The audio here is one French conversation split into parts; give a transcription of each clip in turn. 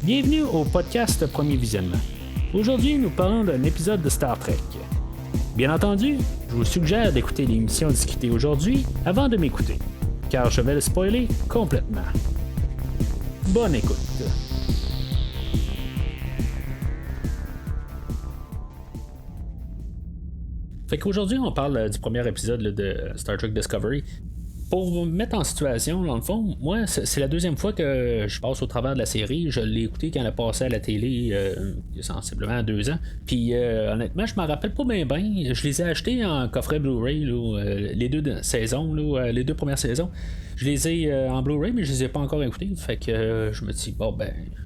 Bienvenue au podcast Premier Visionnement. Aujourd'hui, nous parlons d'un épisode de Star Trek. Bien entendu, je vous suggère d'écouter l'émission discutée aujourd'hui avant de m'écouter, car je vais le spoiler complètement. Bonne écoute. Fait qu'aujourd'hui, on parle du premier épisode de Star Trek Discovery. Pour vous mettre en situation, dans le fond, moi, c'est la deuxième fois que je passe au travers de la série. Je l'ai écouté quand elle a passé à la télé il y a sensiblement 2 ans. Puis honnêtement, je m'en rappelle pas bien. Je les ai achetés en coffret Blu-ray, les 2 saisons, les 2 premières saisons. Je les ai en Blu-ray, mais je les ai pas encore écoutés. Fait que je me dis,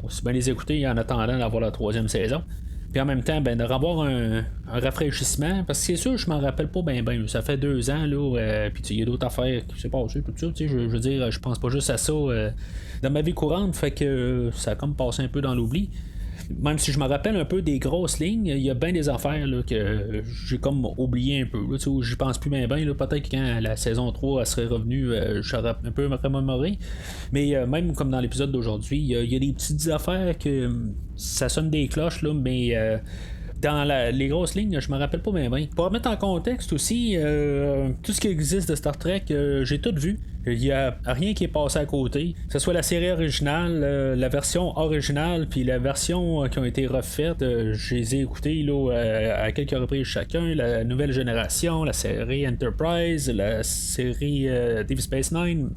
aussi bien les écouter en attendant d'avoir la 3e saison. Puis en même temps, de revoir un rafraîchissement, parce que c'est sûr, je m'en rappelle pas bien. Ça fait 2 ans, puis il y a d'autres affaires qui s'est passé, tout ça. Je veux dire, je pense pas juste à ça dans ma vie courante, fait que ça a comme passé un peu dans l'oubli. Même si je me rappelle un peu des grosses lignes, il y a bien des affaires que j'ai comme oublié un peu. Où j'y pense plus bien. Peut-être que quand la saison 3 elle serait revenue, j'aurais un peu remémoré. Mais même comme dans l'épisode d'aujourd'hui, il y a des petites affaires que ça sonne des cloches, mais dans les grosses lignes, je me rappelle pas bien. Pour remettre en contexte aussi, tout ce qui existe de Star Trek, j'ai tout vu. Il n'y a rien qui est passé à côté. Que ce soit la série originale, la version originale, puis la version qui ont été refaites, je les ai écoutées à quelques reprises chacun. La nouvelle génération, la série Enterprise, la série Deep Space Nine,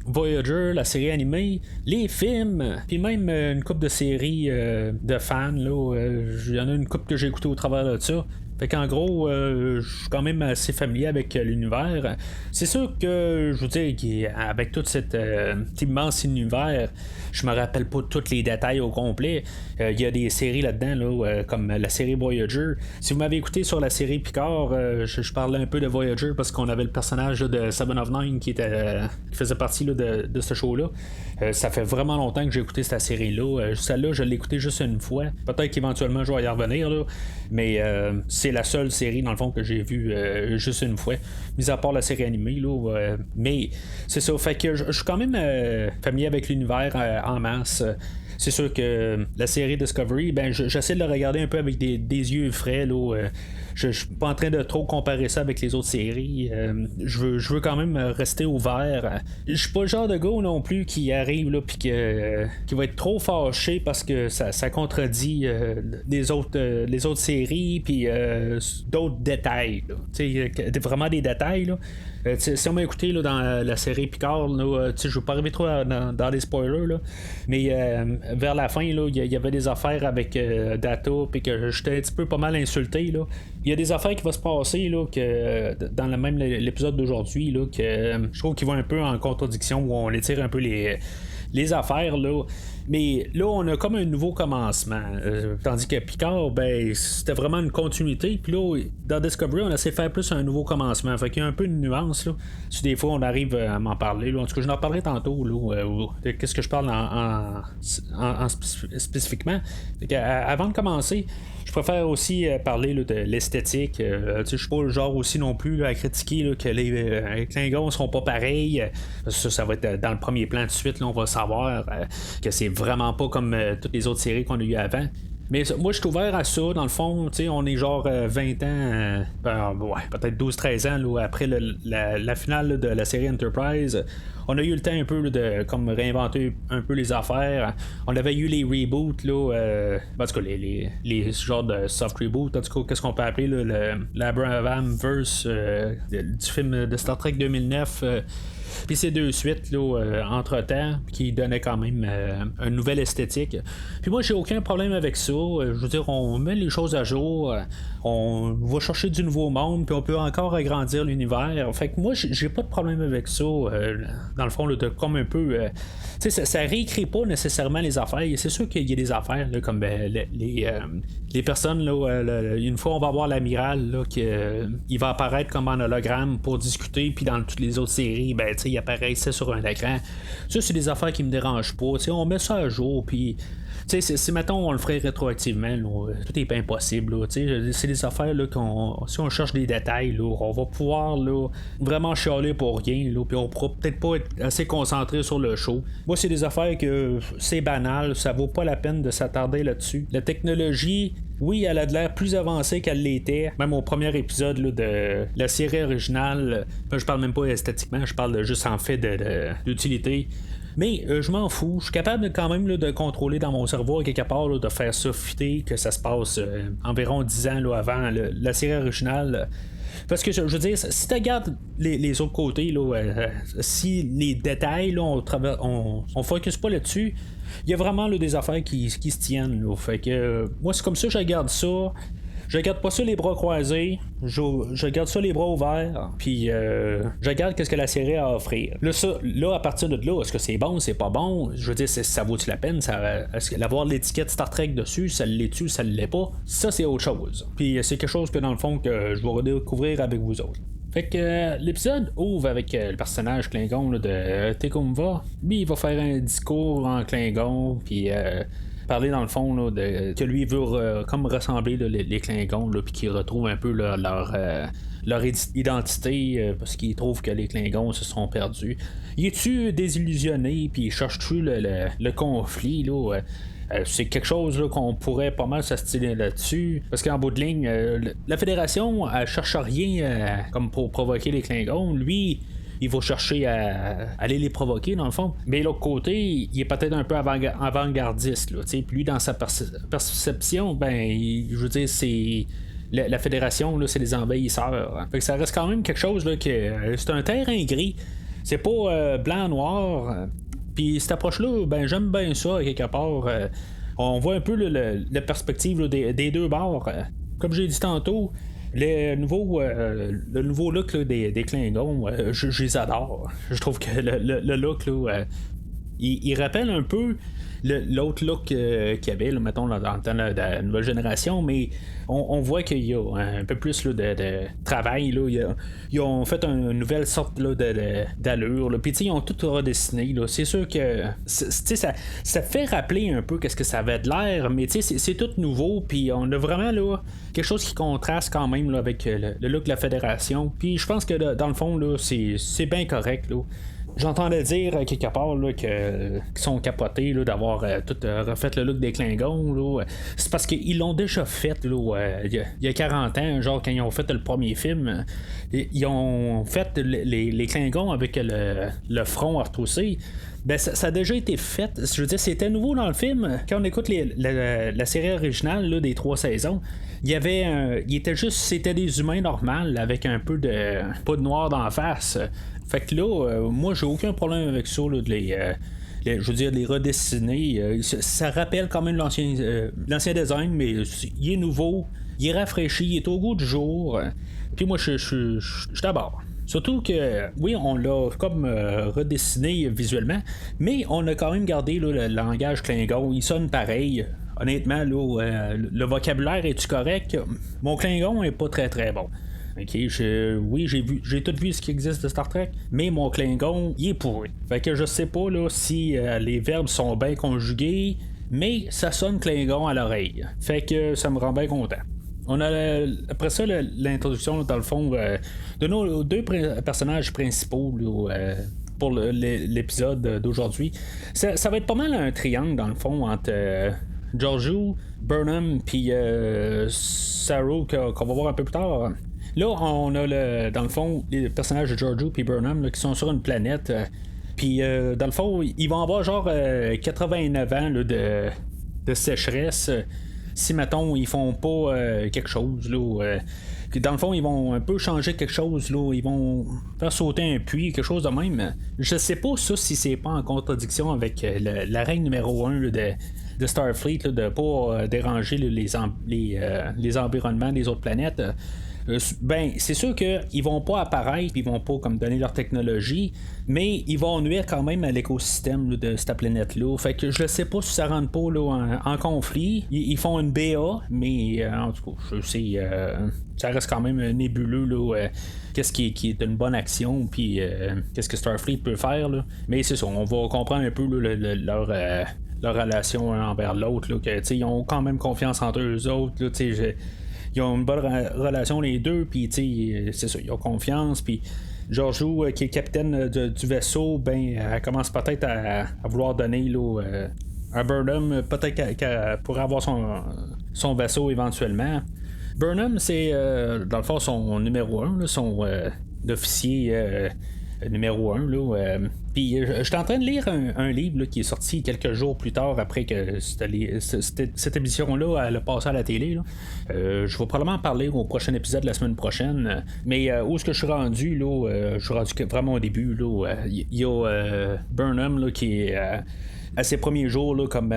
Voyager, la série animée, les films, puis même une couple de séries de fans. Il y en a une couple que j'ai écouté au travers de ça. Fait qu'en gros, je suis quand même assez familier avec l'univers. C'est sûr que, je veux dire, avec tout cet immense univers, je me rappelle pas tous les détails au complet. Il y a des séries là-dedans, comme la série Voyager. Si vous m'avez écouté sur la série Picard, je parlais un peu de Voyager parce qu'on avait le personnage de Seven of Nine qui faisait partie de ce show-là. Ça fait vraiment longtemps que j'ai écouté cette série-là. Celle-là, je l'ai écoutée juste une fois. Peut-être qu'éventuellement, je vais y revenir, mais c'est la seule série, dans le fond, que j'ai vue juste une fois, mis à part la série animée. Mais c'est ça. Fait que je suis quand même familier avec l'univers en masse. C'est sûr que la série Discovery, j'essaie de le regarder un peu avec des yeux frais. Je suis pas en train de trop comparer ça avec les autres séries. Je veux quand même rester ouvert. Je suis pas le genre de gars non plus qui arrive puis qui va être trop fâché parce que ça contredit les autres séries puis d'autres détails. Vraiment des détails. Si on m'a écouté dans la série Picard, je ne veux pas arriver trop dans des spoilers, mais vers la fin, il y avait des affaires avec Data, puis que j'étais un petit peu pas mal insulté. Il y a des affaires qui vont se passer que dans même l'épisode d'aujourd'hui, que je trouve qu'ils vont un peu en contradiction, où on étire un peu les affaires. Mais là, on a comme un nouveau commencement. Tandis que Picard, c'était vraiment une continuité. Puis là, dans Discovery, on essaie de faire plus un nouveau commencement. Fait qu'il y a un peu de nuance. Si des fois, on arrive à m'en parler. En tout cas, je n'en parlerai tantôt. De qu'est-ce que je parle spécifiquement. Fait avant de commencer, je préfère aussi parler de l'esthétique. Je suis pas le genre aussi non plus à critiquer que les Klingons ne seront pas pareils. Ça va être dans le premier plan tout de suite. On va savoir que c'est vraiment pas comme toutes les autres séries qu'on a eues avant. Mais moi, je suis ouvert à ça. Dans le fond, on est genre 20 ans, peut-être 12-13 ans après la finale de la série Enterprise. On a eu le temps un peu de comme réinventer un peu les affaires. On avait eu les reboots, en tout cas, les genres de soft reboot. En tout cas, qu'est-ce qu'on peut appeler l'Abraham-verse du film de Star Trek 2009. Puis ces 2 suites entre-temps qui donnaient quand même une nouvelle esthétique. Puis moi j'ai aucun problème avec ça. Je veux dire, on met les choses à jour, on va chercher du nouveau monde, puis on peut encore agrandir l'univers. Fait que moi j'ai pas de problème avec ça. Dans le fond, de comme un peu ça réécrit pas nécessairement les affaires. C'est sûr qu'il y a des affaires comme les personnes, là, une fois on va voir l'amiral, là, il va apparaître comme en hologramme pour discuter, puis dans toutes les autres séries, ben, il apparaissait sur un écran. Ça, c'est des affaires qui me dérangent pas. On met ça à jour, puis. Si mettons on le ferait rétroactivement, là, tout est pas impossible. Là, c'est des affaires là, si on cherche des détails, là, on va pouvoir là, vraiment chialer pour rien, puis on pourra peut-être pas être assez concentré sur le show. Moi, c'est des affaires que c'est banal, ça vaut pas la peine de s'attarder là-dessus. La technologie, oui, elle a de l'air plus avancée qu'elle l'était, même au premier épisode là, de la série originale. Je parle même pas esthétiquement, je parle juste en fait d'utilité. Mais je m'en fous. Je suis capable quand même là, de contrôler dans mon cerveau quelque part, là, de faire ça fitter, que ça se passe environ 10 ans là, avant la série originale. Parce que je veux dire, si tu regardes les autres côtés, là, si les détails, là, on focus pas là-dessus, il y a vraiment là, des affaires qui se tiennent. Là. Fait que moi, c'est comme ça que je regarde ça. Je garde pas ça les bras croisés, je garde ça les bras ouverts, puis je regarde qu'est-ce que la série a à offrir. Là, à partir de là, est-ce que c'est bon, c'est pas bon? Je veux dire, ça vaut-tu la peine? Est-ce que avoir l'étiquette Star Trek dessus, ça l'est-tu, ça l'est pas? Ça, c'est autre chose. Puis c'est quelque chose que dans le fond que je vais redécouvrir avec vous autres. Fait que l'épisode ouvre avec le personnage Klingon là, de Tecumva. Lui, il va faire un discours en Klingon, puis parler dans le fond là, que lui veut comme ressembler là, les Klingons, puis qu'il retrouve un peu là, leur identité parce qu'il trouve que les Klingons se sont perdus. Il est-tu désillusionné, puis il cherche-tu le conflit là, c'est quelque chose là, qu'on pourrait pas mal s'astiler là-dessus. Parce qu'en bout de ligne, la Fédération, elle cherche rien comme pour provoquer les Klingons. Lui, il va chercher à aller les provoquer, dans le fond. Mais l'autre côté, il est peut-être un peu avant-gardiste. Là, puis lui, dans sa perception, je veux dire, c'est. La Fédération, là, c'est les envahisseurs. Hein. Fait que ça reste quand même quelque chose là, que c'est un terrain gris. C'est pas blanc-noir. Puis cette approche-là, j'aime bien ça, quelque part. On voit un peu la perspective là, des deux bords. Comme j'ai dit tantôt, le nouveau look là, des Klingons, je les adore. Je trouve que le look, là, il rappelle un peu l'autre look qu'il y avait, là, mettons, dans le temps de la nouvelle génération, mais on voit qu'il y a un peu plus là, de travail. Là. Ils ont fait une nouvelle sorte là, d'allure. Puis ils ont tout redessiné. Là. C'est sûr que ça fait rappeler un peu qu'est-ce que ça avait de l'air, mais c'est tout nouveau. Puis on a vraiment là, quelque chose qui contraste quand même là, avec le look de la Fédération. Puis je pense que dans le fond, là, c'est bien correct. Là. J'entendais dire quelque part là, qu'ils sont capotés là, d'avoir tout refait le look des Klingons. Là. C'est parce qu'ils l'ont déjà fait là, il y a 40 ans, genre quand ils ont fait le premier film. Ils ont fait les Klingons avec le front retroussé. Ça a déjà été fait. Je veux dire, c'était nouveau dans le film. Quand on écoute la série originale là, des 3 saisons, c'était des humains normaux avec un peu pas de noir dans la face. Fait que là, moi, j'ai aucun problème avec ça, là, je veux dire, les redessiner. Ça rappelle quand même l'ancien design, mais il est nouveau, il est rafraîchi, il est au goût du jour. Puis moi, je suis d'abord. Surtout que, oui, on l'a comme redessiné visuellement, mais on a quand même gardé là, le langage Klingon. Il sonne pareil. Honnêtement, là, le vocabulaire est-tu correct? Mon Klingon est pas très très bon. Ok, j'ai tout vu ce qui existe de Star Trek, mais mon Klingon, il est pourri. Fait que je sais pas là, si les verbes sont bien conjugués, mais ça sonne Klingon à l'oreille. Fait que ça me rend bien content. On a après ça l'introduction dans le fond de nos deux personnages principaux là, pour l'épisode d'aujourd'hui. Ça va être pas mal un triangle dans le fond entre Georgiou, Burnham puis Saru qu'on va voir un peu plus tard. Là, on a dans le fond les personnages de Georgiou et Burnham là, qui sont sur une planète. Puis dans le fond, ils vont avoir genre 89 ans là, de sécheresse. Si mettons ils font pas quelque chose là, dans le fond ils vont un peu changer quelque chose là, ils vont faire sauter un puits, quelque chose de même. Je sais pas ça si c'est pas en contradiction avec la règle numéro 1 là, de Starfleet là, de pas déranger là, les environnements des autres planètes. Ben, c'est sûr qu'ils vont pas apparaître, puis ils vont pas comme donner leur technologie, mais ils vont nuire quand même à l'écosystème là, de cette planète-là. Fait que je sais pas si ça rentre pas là, en conflit. Ils font une BA, mais en tout cas, je sais, ça reste quand même nébuleux là. Qu'est-ce qui est une bonne action, puis qu'est-ce que Starfleet peut faire. Là. Mais c'est ça, on va comprendre un peu là, leur relation envers l'autre. Là, que, ils ont quand même confiance entre eux autres. Là, ils ont une bonne relation les deux, puis c'est ça, ils ont confiance, puis Georgiou, qui est capitaine du vaisseau, ben, elle commence peut-être à vouloir donner là, à Burnham, peut-être qu'elle pourrait avoir son vaisseau éventuellement. Burnham, c'est dans le fond son numéro 1, là, son officier numéro 1. Puis je suis en train de lire un livre là, qui est sorti quelques jours plus tard après que cette émission-là elle a passé à la télé. Je vais probablement en parler au prochain épisode la semaine prochaine. Mais où est-ce que je suis rendu? Je suis rendu vraiment au début. Il y a Burnham là, qui est à ses premiers jours là, comme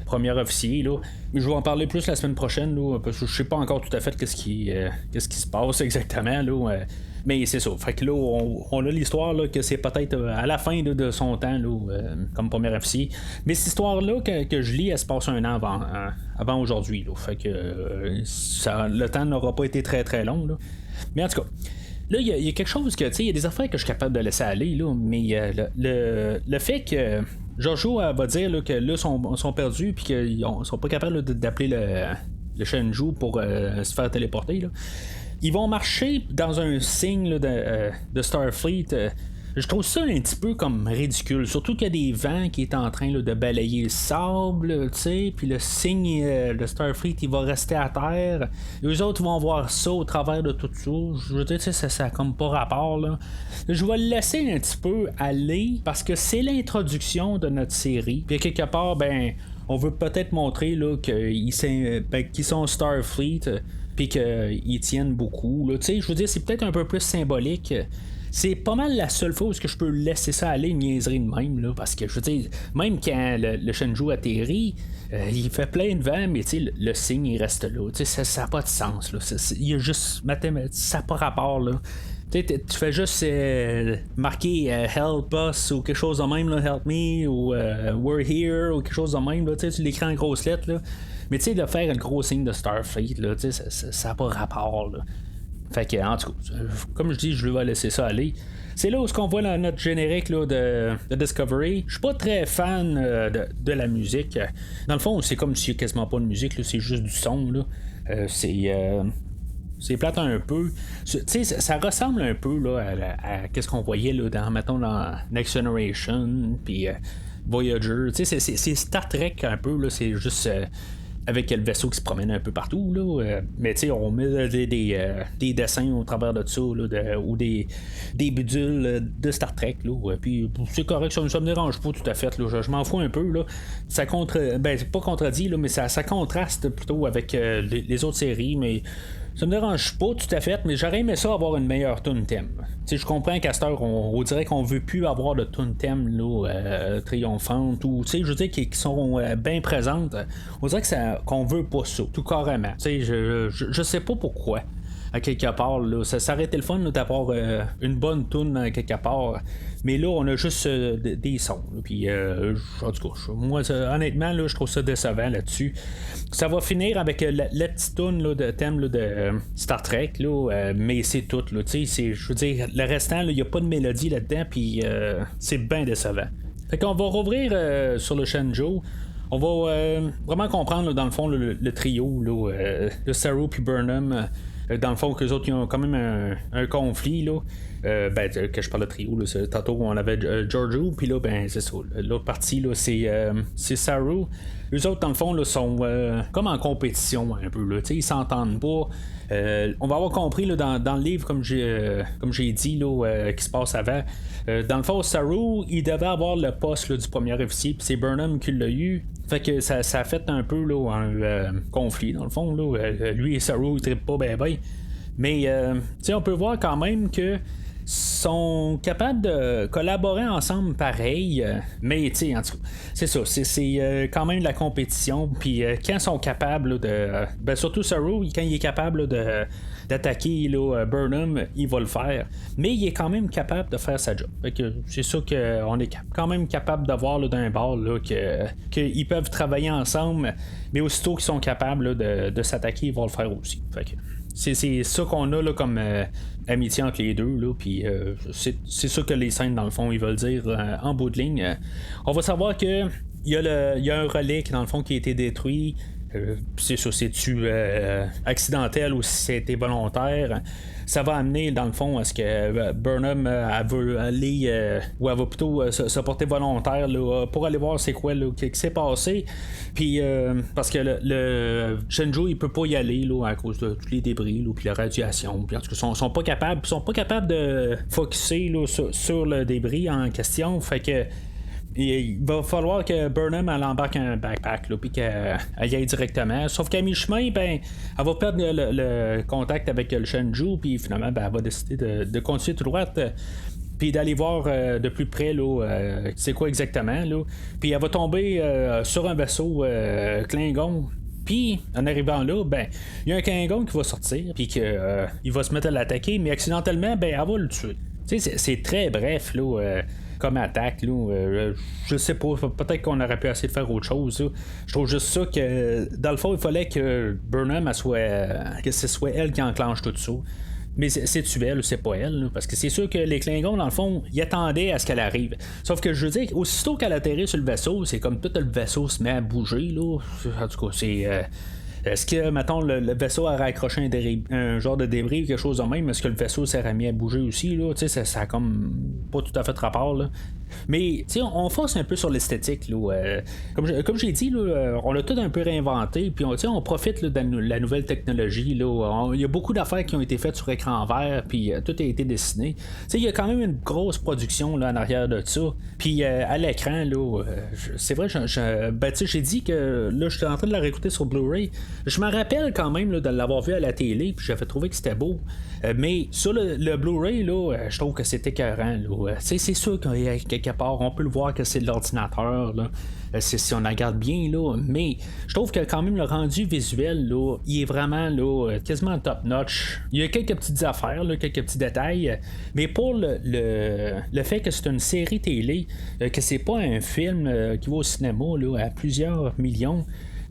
premier officier. Là. Je vais en parler plus la semaine prochaine, là, parce que je sais pas encore tout à fait qu'est-ce qui se passe exactement. Là, mais c'est ça. Fait que là, on a l'histoire là, que c'est peut-être à la fin là, de son temps là, comme premier officier. Mais cette histoire-là que je lis, elle se passe un an avant aujourd'hui. Là. Fait que le temps n'aura pas été très très long. Là. Mais en tout cas. Là, il y a quelque chose que, tu sais, il y a des affaires que je suis capable de laisser aller, là, mais le fait que Jojo va dire là, que là, sont perdus puis qu'ils sont pas capables là, d'appeler le Shenzhou pour se faire téléporter, là. Ils vont marcher dans un signe là, de Starfleet. Je trouve ça un petit peu comme ridicule, surtout qu'il y a des vents qui est en train là, de balayer le sable, tu sais, puis le signe de Starfleet il va rester à terre. Les autres vont voir ça au travers de tout ça. Je veux dire, ça a comme pas rapport là. Je vais le laisser un petit peu aller parce que c'est l'introduction de notre série. Puis quelque part, ben, on veut peut-être montrer là qu'ils sont Starfleet. Puis qu'ils tiennent beaucoup. Tu sais, je veux dire, c'est peut-être un peu plus symbolique. C'est pas mal la seule fois où je peux laisser ça aller, une niaiserie de même, là, parce que je veux dire, même quand le Shenzhou atterrit, il fait plein de vent, mais le signe il reste là. Ça n'a pas de sens. Il y a juste mathématiques, ça n'a pas rapport. Là. Tu fais juste marquer help us ou quelque chose de même, là, help me ou we're here ou quelque chose de même. Là, tu l'écris en grosses lettres. Là. Mais tu sais, de faire un gros signe de Starfleet, là, ça n'a pas rapport. Là. Fait que, en tout cas, comme je dis, je vais laisser ça aller. C'est là où on voit notre générique là, de Discovery. Je suis pas très fan de la musique. Dans le fond, c'est comme s'il n'y a quasiment pas de musique, là, c'est juste du son. Là. C'est plate un peu. Tu sais, ça ressemble un peu là, à qu'est-ce qu'on voyait là, dans Next Generation, puis Voyager. Tu sais, c'est Star Trek un peu. Là, c'est juste. Avec le vaisseau qui se promène un peu partout. Là, mais tu sais, on met des dessins au travers de ça, là, ou des bidules de Star Trek. Là, puis c'est correct, ça me dérange pas tout à fait. Là, je m'en fous un peu. Là. Ça c'est pas contredit, là, mais ça contraste plutôt avec les autres séries, mais ça me dérange pas tout à fait, mais j'aurais aimé ça avoir une meilleure tune thème. Je comprends qu'à cette heure, on dirait qu'on veut plus avoir de tune thème là, triomphante ou je veux dire qui sont bien présentes. On dirait qu'on veut pas ça, tout carrément. Je sais pas pourquoi. À quelque part, là, ça aurait été le fun là, d'avoir une bonne tune quelque part. Mais là, on a juste des sons. Puis, en tout cas, moi, honnêtement, là, je trouve ça décevant là-dessus. Ça va finir avec la petite tune là, de thème là, de Star Trek, là, mais c'est tout. Là, je veux dire, le restant, il n'y a pas de mélodie là-dedans, puis c'est bien décevant. Fait qu'on va rouvrir sur le Shenzhou. On va vraiment comprendre, là, dans le fond, le trio, là, de Saru puis Burnham. Dans le fond, qu'eux autres, ils ont quand même un conflit, là. Que je parle de trio, là, tantôt on avait Georgiou, puis là, ben, c'est ça. L'autre partie, là, c'est Saru. Eux autres, dans le fond, là, sont comme en compétition un peu, là. Ils s'entendent pas. On va avoir compris là, dans le livre, comme j'ai dit, là, qui se passe avant. Dans le fond, Saru, il devait avoir le poste là, du premier officier, puis c'est Burnham qui l'a eu. Fait que ça a fait un peu là, un conflit, dans le fond. Là. Lui et Saru, ils trippent pas ben. Mais on peut voir quand même que sont capables de collaborer ensemble pareil, mais tu sais, en tout cas, c'est ça, c'est quand même de la compétition, puis quand ils sont capables là, ben, surtout Saru, quand il est capable là, d'attaquer là, Burnham, il va le faire, mais il est quand même capable de faire sa job. Fait que c'est sûr qu'on est quand même capable de voir là, d'un bord là, qu'ils peuvent travailler ensemble, mais aussitôt qu'ils sont capables là, de s'attaquer, ils vont le faire aussi. Fait que c'est ça qu'on a là, comme amitié entre les deux, là, puis c'est ça que les scènes, dans le fond, ils veulent dire en bout de ligne. On va savoir que il y a un relais qui, dans le fond, qui a été détruit. C'est ça, c'est-tu accidentel ou si c'était volontaire. Ça va amener, dans le fond, à ce que Burnham elle veut aller, ou elle va plutôt se porter volontaire là, pour aller voir c'est quoi là, qui s'est passé. Puis, parce que le Shinju, il peut pas y aller là, à cause de tous les débris, puis la radiation. Puis, en tout cas, ils sont pas capables de focusser là, sur le débris en question. Fait que il va falloir que Burnham elle embarque un backpack puis qu'elle y aille directement. Sauf qu'à mi-chemin, ben, elle va perdre le contact avec le Shinju, puis finalement, ben, elle va décider de continuer tout droit. Puis d'aller voir de plus près là, c'est quoi exactement. Là. Puis elle va tomber sur un vaisseau Klingon. Puis, en arrivant là, ben, il y a un Klingon qui va sortir, puis qu'il va se mettre à l'attaquer, mais accidentellement, ben, elle va le tuer. Tu sais, c'est très bref, là. Comme attaque, là, je sais pas, peut-être qu'on aurait pu essayer de faire autre chose. Là. Je trouve juste ça que dans le fond, il fallait que Burnham que ce soit elle qui enclenche tout ça. Mais c'est-tu elle ou c'est pas elle? Là? Parce que c'est sûr que les Klingons, dans le fond, ils attendaient à ce qu'elle arrive. Sauf que je veux dire, aussitôt qu'elle atterrit sur le vaisseau, c'est comme tout le vaisseau se met à bouger. Là. En tout cas, c'est. Est-ce que, mettons, le vaisseau a accroché un genre de débris ou quelque chose de même? Est-ce que le vaisseau s'est remis à bouger aussi? Là? Ça a comme pas tout à fait rapport. Là. Mais on force un peu sur l'esthétique. Là. Comme j'ai dit, là, on l'a tout un peu réinventé. Puis on profite là, de la nouvelle technologie. Il y a beaucoup d'affaires qui ont été faites sur écran vert. Puis tout a été dessiné. Il y a quand même une grosse production là, en arrière de ça. Puis à l'écran, là, c'est vrai, j'ai dit que là, j'étais en train de la réécouter sur Blu-ray. Je me rappelle quand même là, de l'avoir vu à la télé, puis j'avais trouvé que c'était beau. Mais sur le Blu-ray, là, je trouve que c'était écœurant. C'est sûr qu'il y a quelque part, on peut le voir que c'est de l'ordinateur. Là. Si on la regarde bien, là. Mais je trouve que quand même le rendu visuel, là, il est vraiment là, quasiment top-notch. Il y a quelques petites affaires, là, quelques petits détails. Mais pour le fait que c'est une série télé, que c'est pas un film qui va au cinéma là, à plusieurs millions.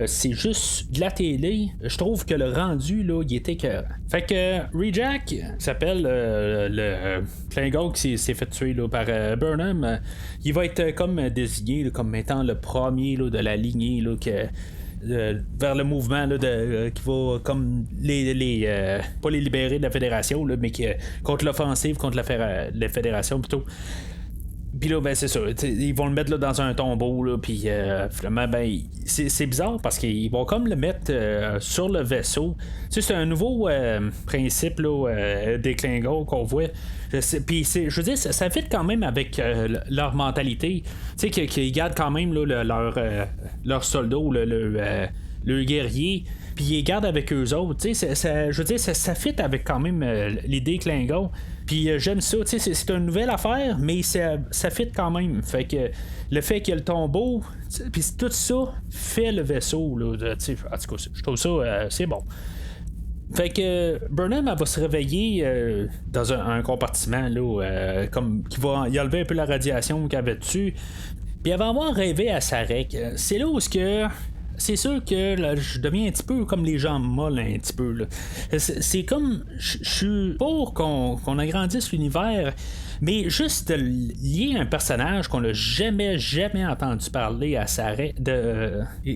C'est juste de la télé. Je trouve que le rendu, là, il était écœurant. Fait que Rejack, qui s'appelle le Klingon qui s'est fait tuer là, par Burnham, il va être comme désigné là, comme étant le premier là, de la lignée là, vers le mouvement là, qui va comme pas les libérer de la Fédération, là, mais contre l'offensive, contre la Fédération plutôt. Puis là, ben c'est ça, ils vont le mettre là, dans un tombeau, là, puis finalement, ben, c'est bizarre parce qu'ils vont comme le mettre sur le vaisseau. C'est un nouveau principe là, des Klingons qu'on voit. Puis je veux dire, ça fit quand même avec leur mentalité. Tu sais, qu'ils gardent quand même là, leur soldat ou le guerrier, puis ils les gardent avec eux autres. Je veux dire, ça fit avec quand même l'idée Klingon. Puis j'aime ça, c'est une nouvelle affaire, mais ça fit quand même. Fait que le fait qu'il y a le tombeau, puis tout ça fait le vaisseau. Là, en tout cas, je trouve ça, c'est bon. Fait que Burnham, elle va se réveiller dans un compartiment là, comme qui va y enlever un peu la radiation qu'elle avait dessus. Puis elle va avoir rêvé à Sarek. C'est là où c'est sûr que là, je deviens un petit peu comme les gens molles un petit peu. Là. C'est comme je suis pour qu'on agrandisse l'univers, mais juste de lier un personnage qu'on n'a jamais entendu parler à Sarek,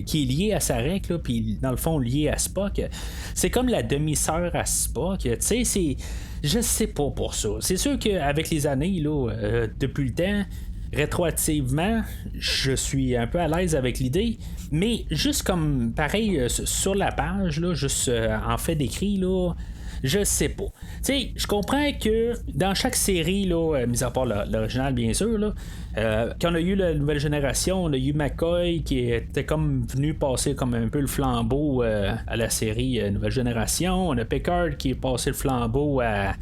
qui est lié à Sarek, puis dans le fond lié à Spock, c'est comme la demi-sœur à Spock. Tu sais, je sais pas pour ça. C'est sûr qu'avec les années, là, depuis le temps, rétroactivement, je suis un peu à l'aise avec l'idée, mais juste comme pareil sur la page, là, juste en fait d'écrit, là, je sais pas. Tu sais, je comprends que dans chaque série, là, mis à part l'original bien sûr, là, quand on a eu la nouvelle génération, on a eu McCoy qui était comme venu passer comme un peu le flambeau à la série Nouvelle Génération. On a Picard qui est passé le flambeau à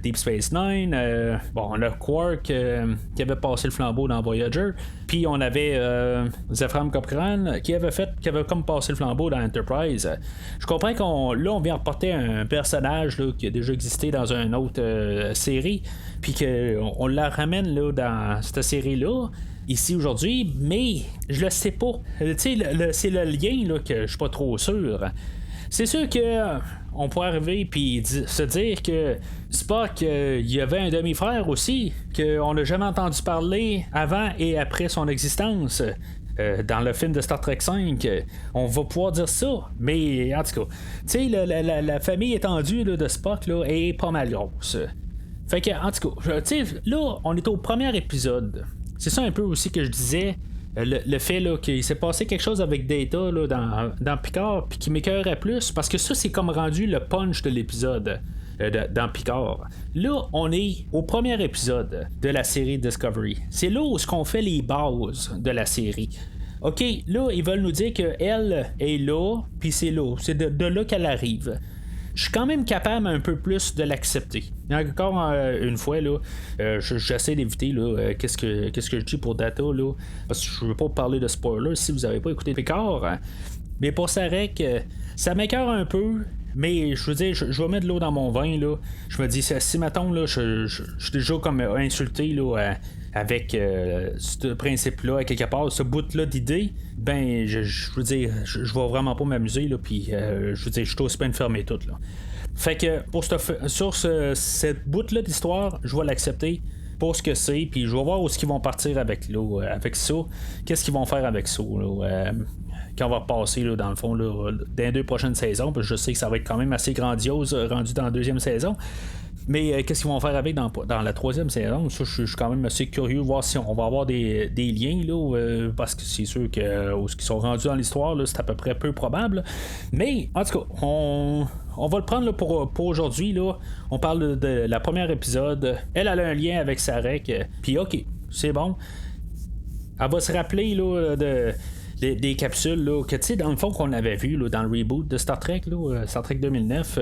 Deep Space Nine, bon, le Quark qui avait passé le flambeau dans Voyager, puis on avait Zefram Cochrane qui avait comme passé le flambeau dans Enterprise. Je comprends qu'on vient reporter un personnage là, qui a déjà existé dans une autre série, puis qu'on la ramène là, dans cette série-là ici aujourd'hui, mais je le sais pas. Tu sais, c'est le lien là, que je suis pas trop sûr. C'est sûr que on pourrait arriver puis se dire que Spock, il y avait un demi-frère aussi, qu'on n'a jamais entendu parler avant et après son existence. Dans le film de Star Trek V, on va pouvoir dire ça, mais en tout cas, tu sais, la famille étendue là, de Spock là, est pas mal grosse. Fait que, en tout cas, tu sais, là, on est au premier épisode. C'est ça un peu aussi que je disais. Le fait là, qu'il s'est passé quelque chose avec Data là, dans Picard, puis qui m'écœurait plus, parce que ça, c'est comme rendu le punch de l'épisode dans Picard. Là, on est au premier épisode de la série Discovery. C'est là où on fait les bases de la série. OK, là, ils veulent nous dire qu'elle est là, puis c'est là. C'est de là qu'elle arrive. Je suis quand même capable un peu plus de l'accepter. Encore une fois, là, j'essaie d'éviter là, qu'est-ce que je dis pour Data, là, parce que je veux pas parler de spoilers si vous n'avez pas écouté Picard. Hein. Mais pour Sarek, ça m'écoeure un peu. Mais je veux dire, je vais mettre de l'eau dans mon vin. Là. Je me dis, si mettons, là, je suis déjà comme insulté là, avec ce principe-là, à quelque part, ce bout-là d'idée, ben, je veux dire, je vais vraiment pas m'amuser, là, puis je veux dire, je suis aussi bien fermé tout, là. Fait que, sur cette bout-là d'histoire, je vais l'accepter pour ce que c'est, puis je vais voir où est-ce qu'ils vont partir avec ça, qu'est-ce qu'ils vont faire avec ça, là, quand on va passer là, dans le fond là, dans les 2 prochaines saisons, parce que je sais que ça va être quand même assez grandiose rendu dans la 2e saison. Mais qu'est-ce qu'ils vont faire avec dans la 3e saison? Ça, je suis quand même assez curieux de voir si on va avoir des liens, là, parce que c'est sûr que où ils sont rendus dans l'histoire, là, c'est à peu près peu probable. Mais en tout cas, on va le prendre là, pour aujourd'hui. Là. On parle de la première épisode. Elle a un lien avec Sarek. Puis ok, c'est bon. Elle va se rappeler là, des capsules là, que tu sais dans le fond qu'on avait vu là, dans le reboot de Star Trek là, Star Trek 2009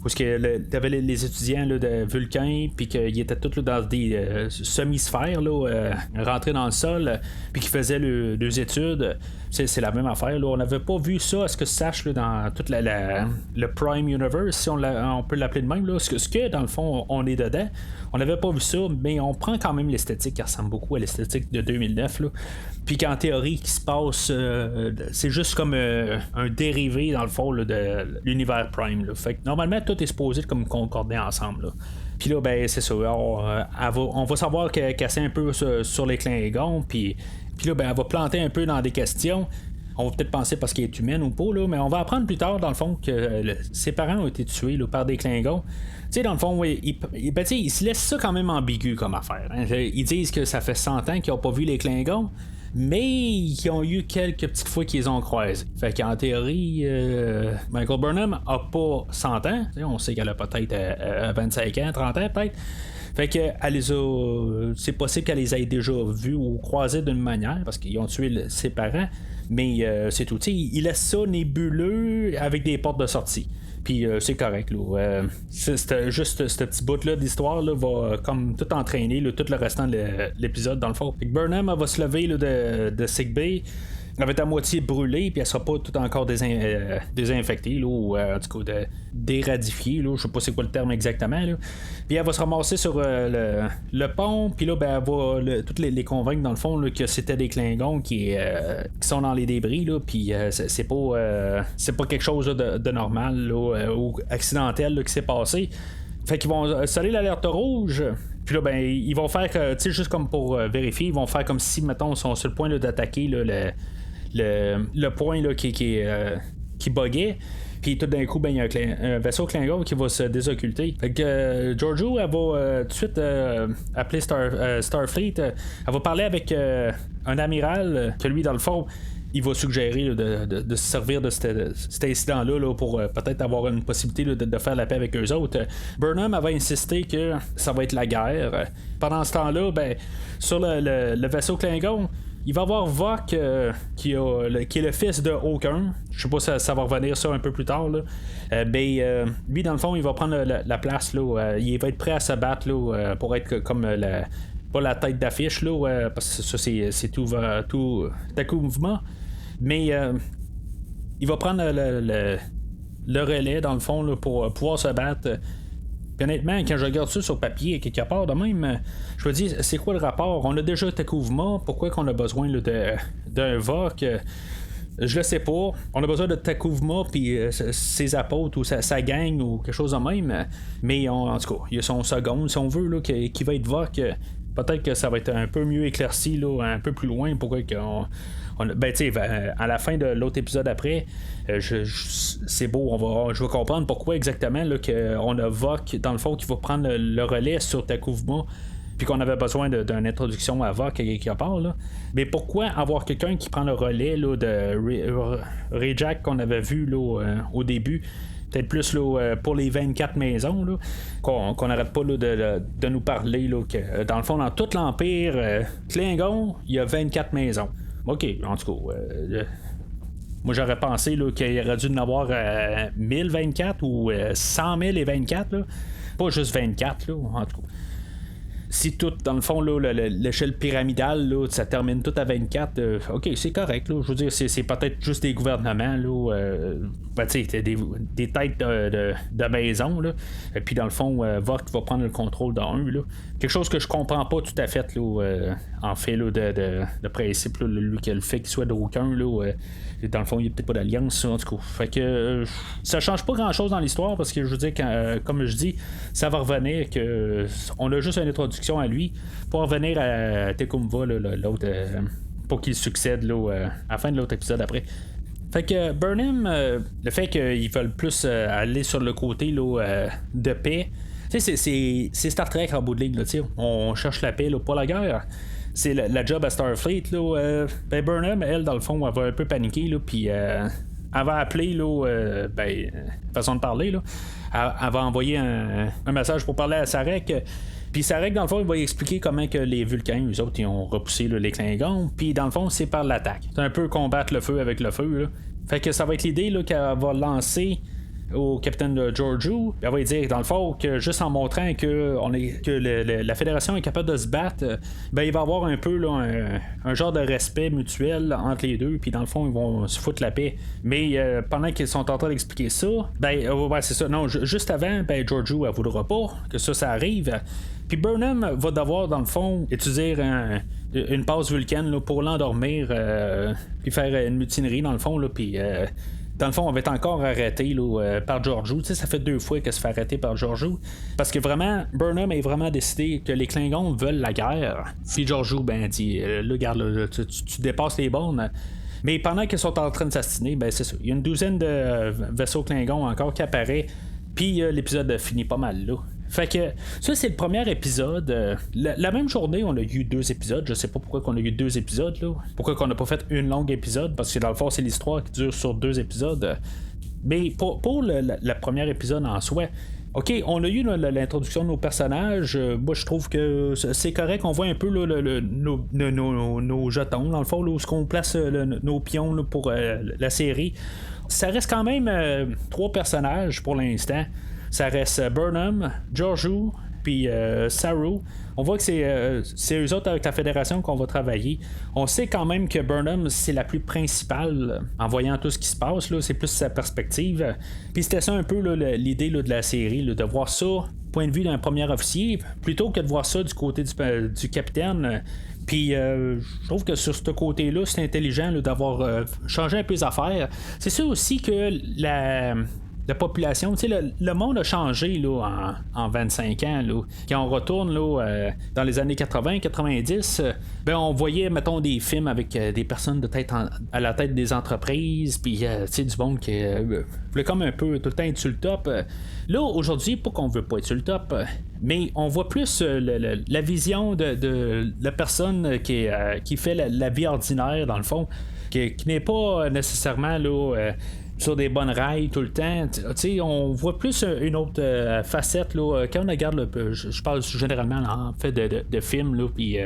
où t'avais les étudiants là, de Vulcain puis qu'ils étaient tous là, dans des semi-sphères là, rentrés dans le sol puis qu'ils faisaient leurs études. C'est la même affaire là. On n'avait pas vu ça à ce que je sache là, dans toute le Prime Universe, si on peut l'appeler de même là. Ce que dans le fond on est dedans. On n'avait pas vu ça, mais on prend quand même l'esthétique qui ressemble beaucoup à l'esthétique de 2009 là. Puis qu'en théorie qui se passe c'est juste comme un dérivé dans le fond là, de l'univers Prime là. Fait que normalement tout est supposé comme concorder ensemble là. Puis là ben c'est ça, on va savoir qu'elle casse un peu sur les Klingons, puis là ben elle va planter un peu dans des questions. On va peut-être penser parce qu'elle est humaine ou pas, là, mais on va apprendre plus tard, dans le fond, que ses parents ont été tués là, par des Klingons. Tu sais, dans le fond, ils se laissent ça quand même ambigu comme affaire. Hein. Ils disent que ça fait 100 ans qu'ils n'ont pas vu les Klingons, mais ils ont eu quelques petites fois qu'ils les ont croisés. Fait qu'en théorie, Michael Burnham a pas 100 ans. On sait qu'elle a peut-être 25 ans, 30 ans peut-être. Fait que c'est possible qu'elle les ait déjà vus ou croisés d'une manière, parce qu'ils ont tué ses parents. Mais c'est tout. Ils laissent ça nébuleux avec des portes de sortie. Puis c'est correct. Là. Juste ce petit bout-là d'histoire là, va comme tout entraîner là, tout le restant de l'épisode dans le fond. Burnham va se lever là, de Sickbay. Elle va être à moitié brûlée, puis elle sera pas tout encore désinfectée, là, ou en tout cas déradifiée, là, je sais pas c'est quoi le terme exactement. Là. Puis elle va se ramasser sur le pont, puis là, ben, elle va toutes les convaincre dans le fond là, que c'était des Klingons qui sont dans les débris, là, puis c'est pas quelque chose là, de normal là, ou accidentel là, qui s'est passé. Fait qu'ils vont saler l'alerte rouge. Puis là, ben, ils vont faire, tu sais, juste comme pour vérifier, ils vont faire comme si, mettons, ils sont sur le point là, d'attaquer là, le point là, qui buguait. Puis tout d'un coup, ben, il y a un vaisseau Klingon qui va se désocculter. Fait que Georgiou, elle va tout de suite appeler Starfleet. Elle va parler avec un amiral que lui, dans le fond, il va suggérer là, de se servir de cet incident-là là, pour peut-être avoir une possibilité là, de faire la paix avec eux autres. Burnham va insister que ça va être la guerre. Pendant ce temps-là, ben, sur le vaisseau Klingon, Il va y avoir Vok qui est le fils de aucun. Je sais pas si ça va revenir ça un peu plus tard. Là. Lui, dans le fond, il va prendre la place. Là, il va être prêt à se battre là, pour être comme pas la tête d'affiche, là, parce que ça, c'est tout mouvement. Mais il va prendre le relais, dans le fond, là, pour pouvoir se battre. Puis honnêtement, quand je regarde ça sur papier, quelque part, de même, je me dis, c'est quoi le rapport? On a déjà Takuvma, pourquoi qu'on a besoin là, d'un Vok? Je le sais pas. On a besoin de Takuvma puis ses apôtres ou sa gang ou quelque chose de même. Mais en tout cas, il y a son second, si on veut, là, qui va être Vok. Peut-être que ça va être un peu mieux éclairci, là, un peu plus loin, pourquoi qu'on. À la fin de l'autre épisode après, c'est beau, je vais comprendre pourquoi exactement là, qu'on a Vok, dans le fond, qui va prendre le relais sur Takuvma, puis qu'on avait besoin d'une introduction à Vok quelque part. Là. Mais pourquoi avoir quelqu'un qui prend le relais là, de Rejak qu'on avait vu là, au début? Peut-être plus là, pour les 24 maisons là, qu'on n'arrête pas là, de nous parler là, que dans le fond, dans tout l'Empire Klingon, il y a 24 maisons. OK, en tout cas, moi j'aurais pensé là, qu'il aurait dû en avoir 1024 ou 100 000 et 24, là. Pas juste 24, là, en tout cas. Si tout, dans le fond, là, l'échelle pyramidale, là, ça termine tout à 24, ok, c'est correct. Là, je veux dire, c'est peut-être juste des gouvernements, là, des têtes de maison. Là, et puis, dans le fond, Vok va prendre le contrôle d'un. Là. Quelque chose que je comprends pas tout à fait, là, en fait, là, de principe, là, lui, que le fait qu'il soit d'aucun, là, dans le fond, il n'y a peut-être pas d'alliance, en tout cas. Fait que ça change pas grand-chose dans l'histoire, parce que je veux dire, comme je dis, ça va revenir que on a juste une introduction à lui pour revenir à Takuvma, l'autre, pour qu'il succède là, à la fin de l'autre épisode après. Fait que Burnham, le fait qu'ils veulent plus aller sur le côté là, de paix, tu sais, c'est Star Trek en bout de ligne, là, on cherche la paix, là, pas la guerre. C'est la job à Starfleet. Là, Burnham, elle, dans le fond, elle va un peu paniquer, là, puis elle va appeler, là, façon de parler, là, elle va envoyer un message pour parler à Sarek. Puis Sarek, dans le fond, il va expliquer comment que les Vulcains, eux autres, ils ont repoussé là, les Klingons. Puis dans le fond, c'est par l'attaque. C'est un peu combattre le feu avec le feu. Là. Fait que ça va être l'idée là, qu'elle va lancer au capitaine Georgiou. Elle va lui dire, dans le fond, que juste en montrant que la Fédération est capable de se battre, il va y avoir un peu là, un genre de respect mutuel entre les deux. Puis dans le fond, ils vont se foutre la paix. Mais pendant qu'ils sont en train d'expliquer ça, c'est ça. Non, juste avant, Georgiou, elle voudra pas que ça arrive. Puis Burnham va devoir, dans le fond, utiliser une passe vulcaine là, pour l'endormir, puis faire une mutinerie, dans le fond, là, puis dans le fond, on va être encore arrêté là, par Georgiou. Tu sais, ça fait 2 fois qu'elle se fait arrêter par Georgiou. Parce que vraiment, Burnham est vraiment décidé que les Klingons veulent la guerre. Puis Georgiou, dit, là, regarde, là, tu dépasses les bornes. Mais pendant qu'ils sont en train de s'astiner, c'est ça. Il y a une douzaine de vaisseaux Klingons encore qui apparaissent. Puis l'épisode finit pas mal là. Fait que ça, c'est le premier épisode. La même journée, on a eu 2 épisodes. Je sais pas pourquoi on a eu 2 épisodes là. Pourquoi qu'on n'a pas fait une longue épisode, parce que dans le fond, c'est l'histoire qui dure sur 2 épisodes. Mais pour le premier épisode en soi, ok, on a eu l'introduction de nos personnages. Moi, je trouve que c'est correct. On voit un peu là, nos jetons, dans le fond, là, où on place nos pions là, pour la série. Ça reste quand même 3 personnages pour l'instant. Ça reste Burnham, Georgiou, puis Saru. On voit que c'est eux autres avec la Fédération qu'on va travailler. On sait quand même que Burnham, c'est la plus principale en voyant tout ce qui se passe. Là, c'est plus sa perspective. Puis c'était ça un peu là, l'idée là, de la série, là, de voir ça point de vue d'un premier officier, plutôt que de voir ça du côté du capitaine. Puis je trouve que sur ce côté-là, c'est intelligent là, d'avoir changé un peu les affaires. C'est ça aussi que la population, tu sais, le monde a changé là, en 25 ans. Là. Quand on retourne là, dans les années 80-90, on voyait, mettons, des films avec des personnes de tête à la tête des entreprises, puis tu sais, du monde qui voulait comme un peu tout le temps être sur le top. Là, aujourd'hui, pas qu'on veut pas être sur le top, mais on voit plus la vision de la personne qui fait la vie ordinaire, dans le fond, qui n'est pas nécessairement là. Sur des bonnes rails tout le temps. T'sais, on voit plus une autre facette là, quand on regarde je parle généralement en fait de films là, puis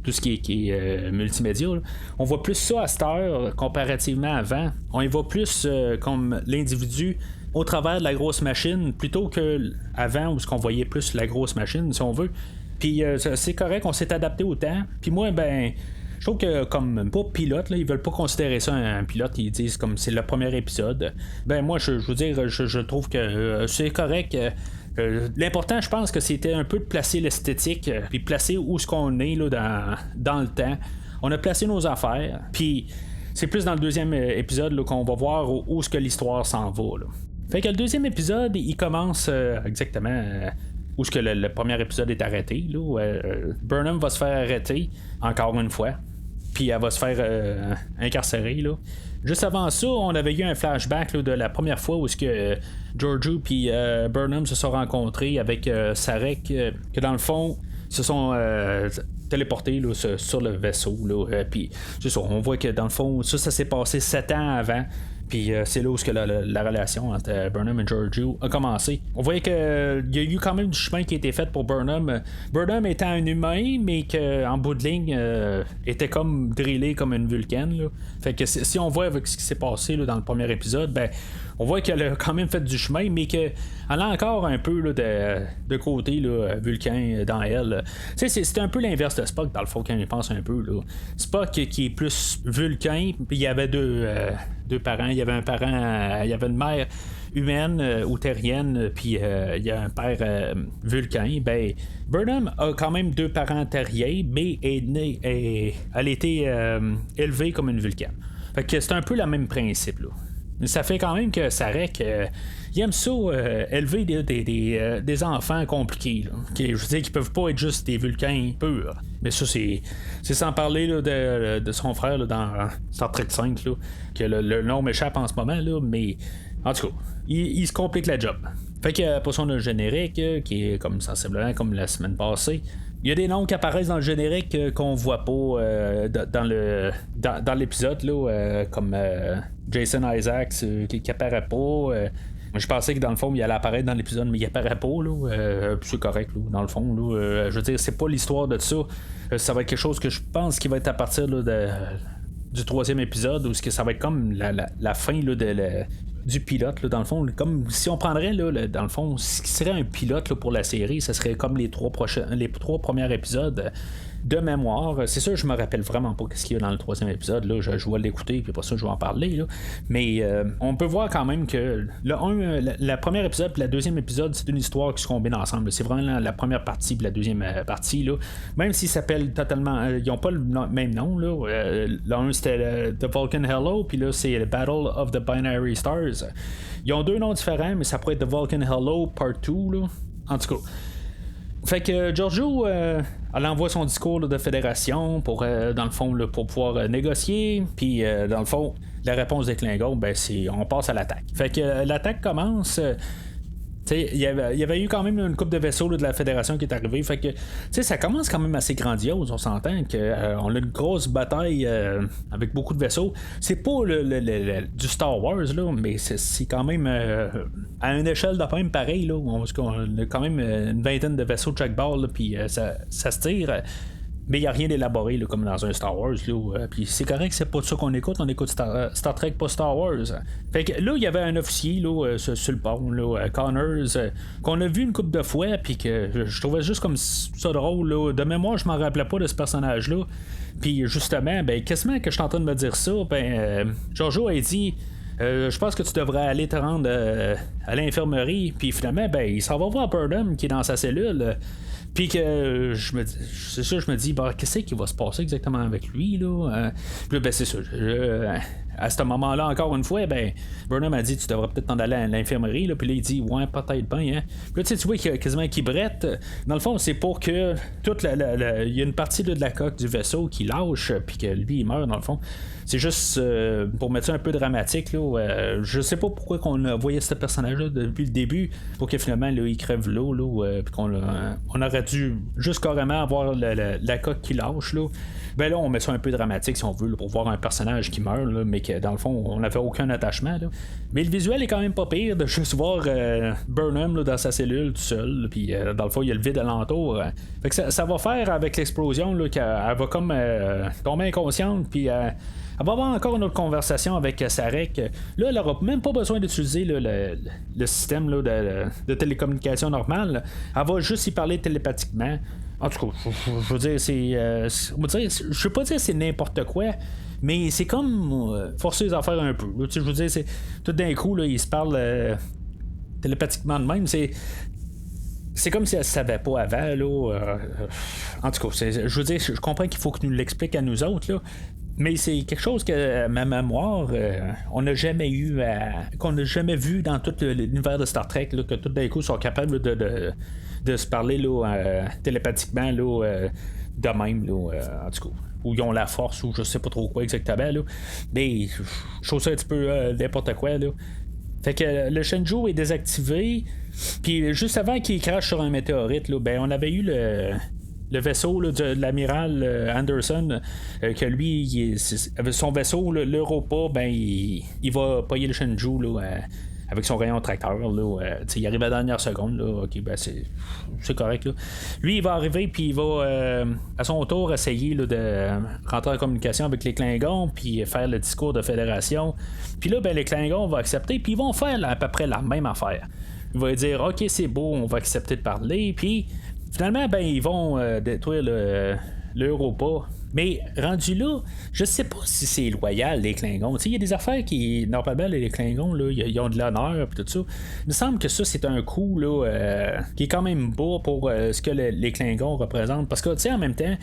tout ce qui est multimédia. Là. On voit plus ça à cette heure comparativement à avant. On y voit plus comme l'individu au travers de la grosse machine plutôt qu'avant où on voyait plus la grosse machine, si on veut. Puis c'est correct, on s'est adapté au temps. Puis moi, ben, je trouve que comme pas pilote, là, ils veulent pas considérer ça un pilote, ils disent comme c'est le premier épisode. Ben moi, je veux dire, je trouve que c'est correct. L'important, je pense que c'était un peu de placer l'esthétique, puis placer où ce qu'on est là, dans le temps. On a placé nos affaires, puis c'est plus dans le deuxième épisode là, qu'on va voir où ce que l'histoire s'en va. Là. Fait que le deuxième épisode, il commence exactement où ce que le premier épisode est arrêté. Là, où, Burnham va se faire arrêter encore une fois, puis elle va se faire incarcérer. Là. Juste avant ça, on avait eu un flashback là, de la première fois où Georgiou puis Burnham se sont rencontrés avec Sarek, que dans le fond se sont téléportés là, sur le vaisseau. Puis c'est ça, on voit que dans le fond, ça s'est passé 7 ans avant. Puis c'est là où la relation entre Burnham et Georgiou a commencé. On voyait qu'il y a eu quand même du chemin qui a été fait pour Burnham. Burnham étant un humain, mais qu'en bout de ligne était comme drillé comme une Vulcaine. Là. Fait que si on voit avec ce qui s'est passé là, dans le premier épisode, ben on voit qu'elle a quand même fait du chemin, mais qu'elle a encore un peu là, de côté là, Vulcain dans elle. C'est un peu l'inverse de Spock, dans le fond, quand il pense un peu. Là. Spock qui est plus Vulcain, puis il y avait deux parents. Il y avait un parent, il y avait une mère humaine ou terrienne, puis il y a un père Vulcain. Ben, Burnham a quand même 2 parents terriens, mais elle a été élevée comme une Vulcaine. Fait que c'est un peu le même principe. Là. Mais ça fait quand même que Sarek il aime ça élever des enfants compliqués là, je veux dire qu'ils peuvent pas être juste des Vulcains purs. Mais ça c'est sans parler là, de son frère là, dans Star Trek 5 là, que le nom m'échappe en ce moment là, mais en tout cas il se complique la job. Fait que pour son générique qui est comme sensiblement comme la semaine passée, il y a des noms qui apparaissent dans le générique qu'on voit pas dans l'épisode là, comme Jason Isaacs qui apparaît pas. Je pensais que dans le fond il allait apparaître dans l'épisode, mais il apparaît pas là. C'est correct là, dans le fond là. Je veux dire, c'est pas l'histoire de ça. Ça va être quelque chose que je pense qui va être à partir là, du 3e épisode, où ça va être comme la fin là, du pilote là, dans le fond, comme si on prendrait là, dans le fond ce qui serait un pilote là, pour la série, ça serait comme les 3 premiers épisodes de mémoire. C'est sûr, je me rappelle vraiment pas ce qu'il y a dans le 3e épisode là. Je vais l'écouter puis pour ça je vais en parler là. Mais on peut voir quand même que le premier épisode et le 2e épisode, c'est une histoire qui se combine ensemble. C'est vraiment la première partie et la deuxième partie là. Même s'ils s'appellent totalement ils n'ont pas le même nom là. L'un c'était The Vulcan Hello, puis là c'est The Battle of the Binary Stars. Ils ont 2 noms différents, mais ça pourrait être The Vulcan Hello Part 2 là. En tout cas, fait que Georgiou elle envoie son discours là, de fédération pour dans le fond là, pour pouvoir négocier, puis dans le fond la réponse des Klingons, ben c'est on passe à l'attaque. Fait que l'attaque commence. Il y avait eu quand même une coupe de vaisseaux là, de la fédération qui est arrivée. Fait que ça commence quand même assez grandiose. On s'entend qu'on a une grosse bataille avec beaucoup de vaisseaux. C'est pas du Star Wars là, mais c'est quand même à une échelle de même pareil là, on a quand même une vingtaine de vaisseaux de chaque bord, puis ça se tire. Mais il n'y a rien d'élaboré là, comme dans un Star Wars. Puis c'est correct, c'est pas ça qu'on écoute. On écoute Star Trek, pas Star Wars. Fait que là, il y avait un officier là, sur le pont, là, Connors, qu'on a vu une couple de fois, puis que je trouvais juste comme ça drôle. Là. De mémoire, je m'en rappelais pas de ce personnage-là. Puis justement, ben, quasiment que je suis en train de me dire ça, Georgiou a dit. Je pense que tu devrais aller te rendre à l'infirmerie. Puis finalement, ben, il s'en va voir Burnham qui est dans sa cellule. Puis que c'est ça, je me dis, bah, qu'est-ce qui va se passer exactement avec lui là? Puis là, ben, c'est ça. À ce moment-là, encore une fois, ben, Burnham a dit, tu devrais peut-être t'en aller à l'infirmerie. Là. Puis là, il dit, ouais, peut-être bien. Hein? Puis là, tu vois qu'il y a quasiment qui brette. Dans le fond, c'est pour que toute il y a une partie là, de la coque du vaisseau qui lâche, puis que lui, il meurt, dans le fond. C'est juste pour mettre ça un peu dramatique. Là, je sais pas pourquoi qu'on a voyé ce personnage-là depuis le début, pour que finalement, là, il crève l'eau, là, puis on aurait dû juste carrément avoir la coque qui lâche. Là. Ben là, on met ça un peu dramatique, si on veut, là, pour voir un personnage qui meurt, là, mais que dans le fond, on n'avait aucun attachement. Là. Mais le visuel est quand même pas pire de juste voir Burnham là, dans sa cellule tout seul, puis dans le fond, il y a le vide alentour. Fait que ça va faire avec l'explosion là, qu'elle va comme tomber inconsciente, puis elle va avoir encore une autre conversation avec Sarek. Là, elle n'aura même pas besoin d'utiliser là, le système là, de télécommunication normale. Elle va juste y parler télépathiquement. En tout cas, je veux dire, je veux pas dire c'est n'importe quoi, mais c'est comme forcer les affaires un peu. Je veux dire, c'est tout d'un coup, là, ils se parlent télépathiquement de même. C'est comme si elle ne savait pas avant. Là, en tout cas, je veux dire, je comprends qu'il faut que nous l'explique à nous autres. Là, mais c'est quelque chose que ma mémoire, on n'a jamais eu qu'on n'a jamais vu dans tout l'univers de Star Trek, là, que tout d'un coup sont capables de se parler là, télépathiquement là, de même, là, en tout cas. Ou ils ont la force, ou je sais pas trop quoi exactement. Là. Mais je trouve ça un petit peu n'importe quoi. Là. Fait que le Shenzhou est désactivé. Puis juste avant qu'il crache sur un météorite, là, ben on avait eu le vaisseau là, de l'amiral Anderson, que lui, avec son vaisseau, l'Europa, ben il va payer le Shenzhou là, avec son rayon tracteur. Là, il arrive à la dernière seconde. Là, ok, ben c'est correct. Là. Lui, il va arriver, puis il va à son tour essayer là, de rentrer en communication avec les Klingons, puis faire le discours de fédération. Puis là, ben, les Klingons vont accepter, puis ils vont faire à peu près la même affaire. Il va dire ok, c'est beau, on va accepter de parler, puis finalement, ben, ils vont détruire l'Europa. Mais rendu là, je sais pas si c'est loyal, les Klingons. Il y a des affaires qui, normalement, les Klingons, là, ils ont de l'honneur et tout ça. Il me semble que ça, c'est un coup là, qui est quand même beau pour ce que les Klingons représentent. Parce que, tu sais, en même temps,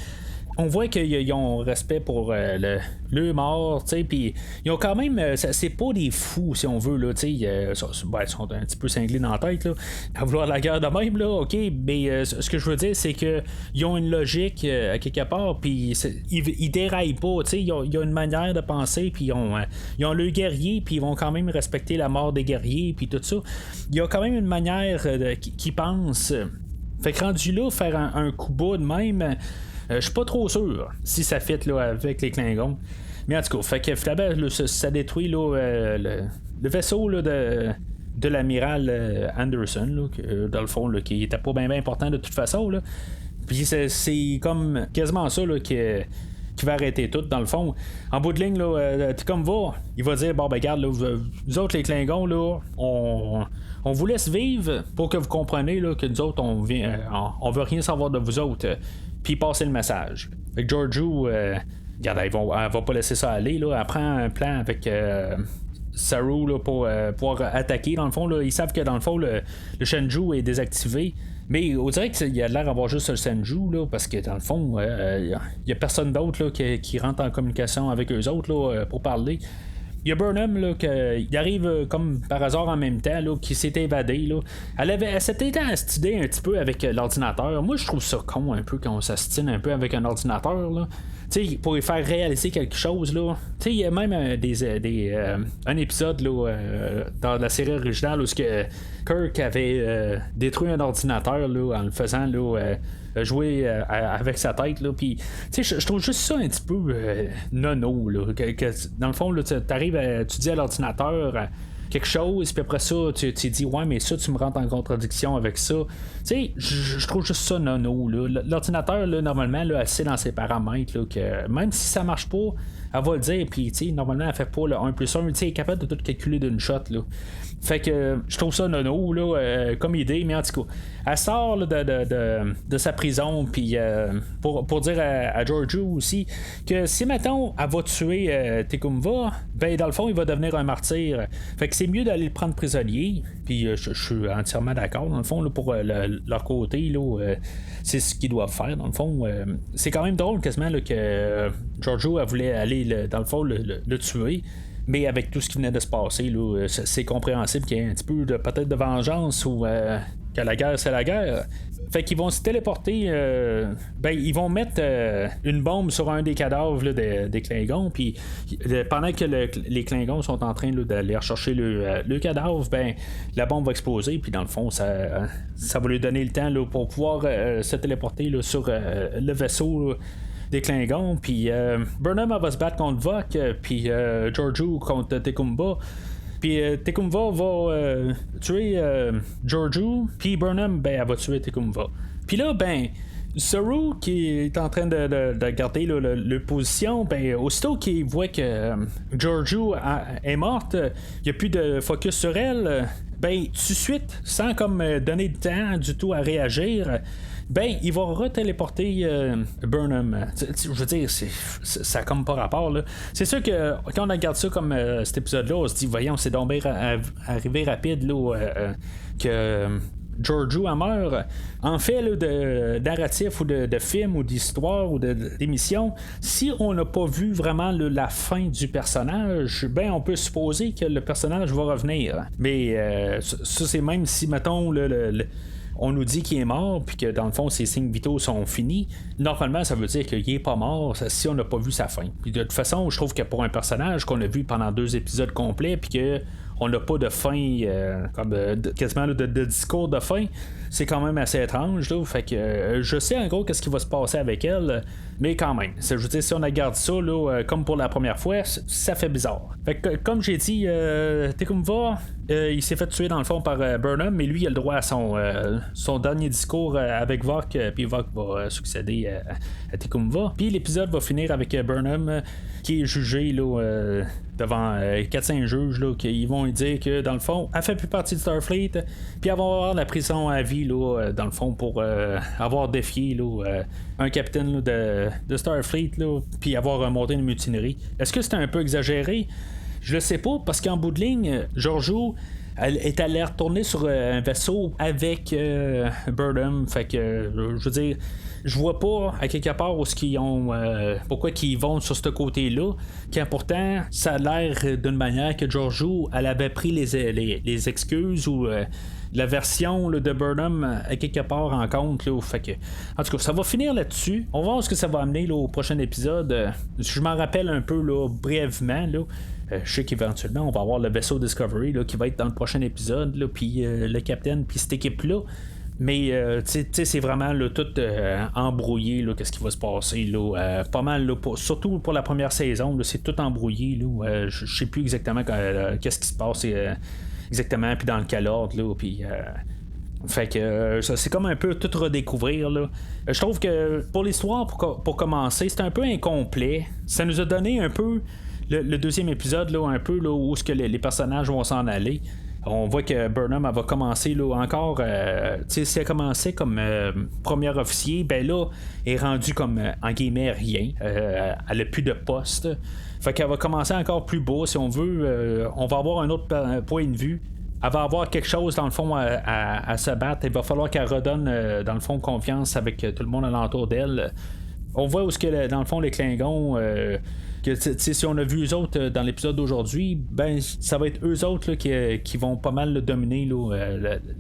on voit qu'ils ont respect pour le mort, puis ils ont quand même, c'est pas des fous si on veut, là, ils sont un petit peu cinglés dans la tête, là, à vouloir la guerre de même, là, ok, mais ce que je veux dire, c'est que ils ont une logique à quelque part, puis ils déraillent pas, ils ont une manière de penser, puis ils ont le guerrier, puis ils vont quand même respecter la mort des guerriers, puis tout ça. Il y a quand même une manière qui pense. Fait que rendu là, faire un coup bas de même. Je suis pas trop sûr si ça fit là, avec les Klingons. Mais en tout cas, fait que finalement, ça détruit là, le vaisseau là, de l'amiral Anderson, là, que, dans le fond, là, qui était pas bien important de toute façon. Là. Puis c'est comme quasiment ça là, qui va arrêter tout, dans le fond. En bout de ligne, là, t'es comme va. Il va dire, bon, ben, regarde, là, vous autres, les Klingons, là, on vous laisse vivre pour que vous compreniez là, que nous autres, on veut rien savoir de vous autres. Puis passer le message. Fait que Georgiou, regarde, elle va pas laisser ça aller. Là. Elle prend un plan avec Saru là, pour pouvoir attaquer. Dans le fond, là, ils savent que dans le fond, le Shenzhou est désactivé. Mais on dirait qu'il a l'air d'avoir juste le Shenzhou, là, parce que dans le fond, il y a personne d'autre là, qui rentre en communication avec eux autres là, pour parler. Il y a Burnham là, il arrive comme par hasard en même temps, là, qui s'est évadé. Là. Elle s'était astidée un petit peu avec l'ordinateur. Moi, je trouve ça con un peu quand on s'astine un peu avec un ordinateur. Là. Pour y faire réaliser quelque chose. Là. Il y a même un épisode là, dans la série originale où Kirk avait détruit un ordinateur là, en le faisant là, jouer avec sa tête. Là, puis, je trouve juste ça un petit peu nono. Là, que, dans le fond, là, tu dis à l'ordinateur quelque chose, puis après ça, tu dis ouais, mais ça, tu me rentres en contradiction avec ça. Je trouve juste ça nono. Là. L'ordinateur, là, normalement, là, elle sait dans ses paramètres là, que même si ça marche pas, elle va le dire, puis normalement, elle fait pas le 1 plus 1, elle est capable de tout calculer d'une shot. Là. Fait que je trouve ça nono là, comme idée, mais en tout cas, elle sort là, de sa prison, puis pour dire à Georgiou aussi que si mettons elle va tuer Tecumva, ben dans le fond il va devenir un martyr. Fait que c'est mieux d'aller le prendre prisonnier. Puis je suis entièrement d'accord dans le fond là, pour leur côté là, c'est ce qu'ils doivent faire dans le fond. C'est quand même drôle quasiment là, que Georgiou elle voulait aller dans le fond le tuer. Mais avec tout ce qui venait de se passer, là, c'est compréhensible qu'il y ait un petit peu peut-être de vengeance ou que la guerre, c'est la guerre. Fait qu'ils vont se téléporter. Ils vont mettre une bombe sur un des cadavres là, des Klingons. Puis pendant que les Klingons sont en train là, d'aller rechercher le cadavre, la bombe va exploser. Puis dans le fond, ça va lui donner le temps là, pour pouvoir se téléporter là, sur le vaisseau. Là, des Klingons. Puis Burnham va se battre contre Vok, puis Georgiou contre Tecumba. Puis Tecumva va tuer Georgiou, puis Burnham, ben, elle va tuer Tecumva. Puis là, ben, Saru qui est en train de garder le position, ben, aussitôt qu'il voit que Georgiou est morte, il n'y a plus de focus sur elle, ben, tout de suite, sans comme donner de temps du tout à réagir, ben, il va retéléporter Burnham. Je veux dire, ça a comme pas rapport, là. C'est sûr que quand on regarde ça comme cet épisode-là, on se dit, voyons, c'est donc bien arrivé rapide, là, que Georgiou a meurt. En fait, là, de narratif ou de film ou d'histoire ou d'émission, si on n'a pas vu vraiment la fin du personnage, ben on peut supposer que le personnage va revenir. Mais ça, c'est même si, mettons, on nous dit qu'il est mort, puis que dans le fond, ses signes vitaux sont finis. Normalement, ça veut dire qu'il est pas mort si on n'a pas vu sa fin. Puis de toute façon, je trouve que pour un personnage qu'on a vu pendant 2 épisodes complets, puis que on n'a pas de fin, comme quasiment de discours de fin, c'est quand même assez étrange. Là. Fait que je sais en gros qu'est-ce qui va se passer avec elle, mais quand même, je veux dire, si on regarde ça là, comme pour la première fois, ça fait bizarre. Fait que comme j'ai dit, Tecumva, il s'est fait tuer dans le fond par Burnham, mais lui il a le droit à son dernier discours avec Vok, puis Vok va succéder à Tecumva. Puis l'épisode va finir avec Burnham qui est jugé là, devant 4-5 juges là, qui vont lui dire que dans le fond elle fait plus partie de Starfleet, puis elle va avoir la prison à vie là, dans le fond pour avoir défié là, un capitaine là, de Starfleet là, puis avoir monté une mutinerie. Est-ce que c'est un peu exagéré? Je le sais pas, parce qu'en bout de ligne, Georgiou elle est allée retourner sur un vaisseau avec Burnham. Fait que je veux dire, je vois pas à quelque part où qu'ils ont pourquoi qu'ils vont sur ce côté-là, quand pourtant ça a l'air d'une manière que Georgiou elle avait pris les excuses ou la version là, de Burnham à quelque part en compte là, fait que, en tout cas ça va finir là-dessus. On va voir ce que ça va amener là, au prochain épisode. Je m'en rappelle un peu là, brièvement là. Je sais qu'éventuellement on va avoir le vaisseau Discovery là, qui va être dans le prochain épisode, puis le capitaine, puis cette équipe-là. Mais c'est vraiment là, tout embrouillé, là, qu'est-ce qui va se passer. Là, pas mal, là, surtout pour la première saison, là, c'est tout embrouillé. Là, je sais plus exactement qu'est-ce qui se passe exactement, puis dans quel ordre. Là, puis, fait que ça, c'est comme un peu tout redécouvrir. Là. Je trouve que pour l'histoire, pour commencer, c'est un peu incomplet. Ça nous a donné un peu le deuxième épisode, là, un peu là, où est-ce que les personnages vont s'en aller. On voit que Burnham elle va commencer là, encore. Si elle commençait comme premier officier, ben là, elle est rendue comme en guillemets rien. Elle n'a plus de poste. Fait qu'elle va commencer encore plus bas, si on veut. On va avoir un autre point de vue. Elle va avoir quelque chose dans le fond à se battre. Il va falloir qu'elle redonne dans le fond confiance avec tout le monde alentour d'elle. On voit où ce que dans le fond les Klingons. Que si on a vu eux autres dans l'épisode d'aujourd'hui, ben ça va être eux autres là, qui vont pas mal dominer là,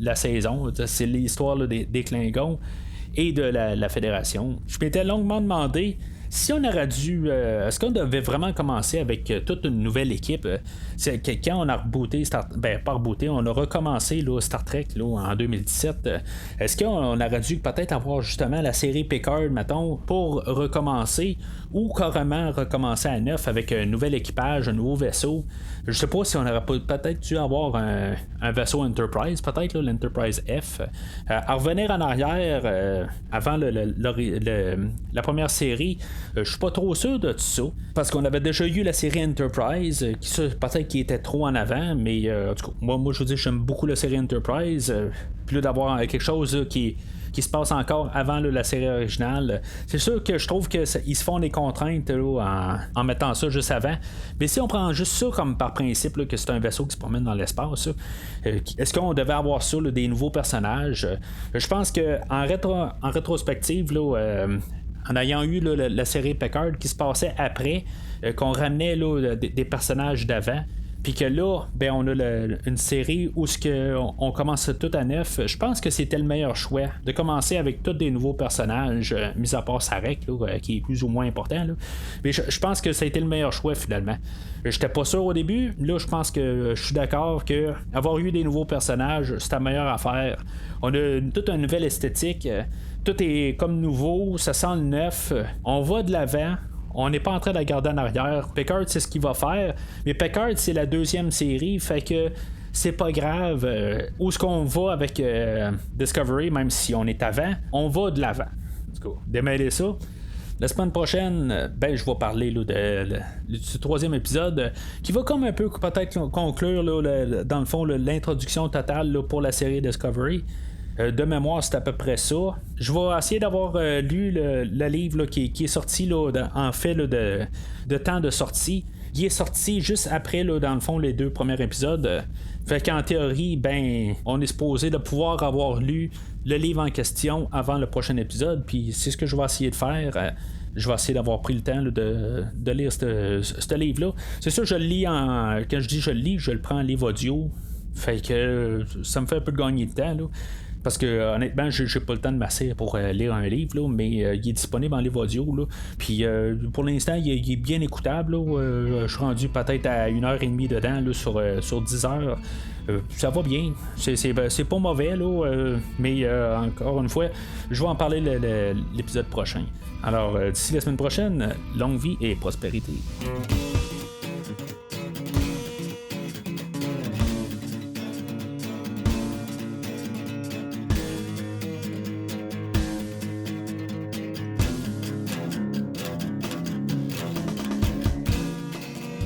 la saison. C'est l'histoire là, des Klingons et de la Fédération. Je m'étais longuement demandé si on aurait dû. Est-ce qu'on devait vraiment commencer avec toute une nouvelle équipe? C'est que quand on a rebooté, pas rebooté, on a recommencé là, Star Trek là, en 2017. Est-ce qu'on aurait dû peut-être avoir justement la série Picard, mettons, pour recommencer ou carrément recommencer à neuf avec un nouvel équipage, un nouveau vaisseau? Je sais pas si on aurait peut-être dû avoir un vaisseau Enterprise, peut-être là, l'Enterprise F. À revenir en arrière, avant la première série, je suis pas trop sûr de tout ça, parce qu'on avait déjà eu la série Enterprise, qui peut-être qui était trop en avant, mais en tout cas, moi je vous dis, j'aime beaucoup la série Enterprise, puis là d'avoir quelque chose là, qui se passe encore avant là, la série originale. C'est sûr que je trouve qu'ils se font des contraintes là, en mettant ça juste avant. Mais si on prend juste ça comme par principe là, que c'est un vaisseau qui se promène dans l'espace, est-ce qu'on devait avoir ça là, des nouveaux personnages? Je pense que en rétrospective là, en ayant eu là, la série Picard qui se passait après, qu'on ramenait là, des personnages d'avant, puis que là, ben, on a une série où on commence tout à neuf. Je pense que c'était le meilleur choix de commencer avec tous des nouveaux personnages, mis à part Sarek, là, qui est plus ou moins important. Là. Mais je pense que ça a été le meilleur choix finalement. J'étais pas sûr au début. Là, je pense que je suis d'accord que avoir eu des nouveaux personnages, c'est la meilleure affaire. On a toute une nouvelle esthétique. tout est comme nouveau, ça sent le neuf, on va de l'avant. On n'est pas en train de la garder en arrière. Picard, c'est ce qu'il va faire. Mais Picard, c'est la deuxième série, fait que c'est pas grave. Où est-ce qu'on va avec Discovery, même si on est avant, on va de l'avant. Démêler ça. La semaine prochaine, je vais parler là, du troisième épisode qui va comme un peu peut-être conclure là, dans le fond l'introduction totale là, pour la série Discovery. De mémoire, c'est à peu près ça. Je vais essayer d'avoir lu le livre là, qui est sorti là, en fait là, de temps de sortie. Il est sorti juste après, là, dans le fond, les 2 premiers épisodes. Fait qu'en théorie, on est supposé de pouvoir avoir lu le livre en question avant le prochain épisode. Puis c'est ce que je vais essayer de faire. Je vais essayer d'avoir pris le temps là, de lire ce livre-là. C'est sûr, je le lis quand je dis je le lis, je le prends en livre audio. Fait que ça me fait un peu de gagner de temps, là. Parce que honnêtement, j'ai pas le temps de m'asseoir pour lire un livre, là, mais il est disponible en livre audio. Là. Puis pour l'instant, il est bien écoutable. Je suis rendu peut-être à 1h30 dedans là, sur 10 heures. Ça va bien. C'est pas mauvais, là, mais encore une fois, je vais en parler l'épisode prochain. Alors, d'ici la semaine prochaine, longue vie et prospérité.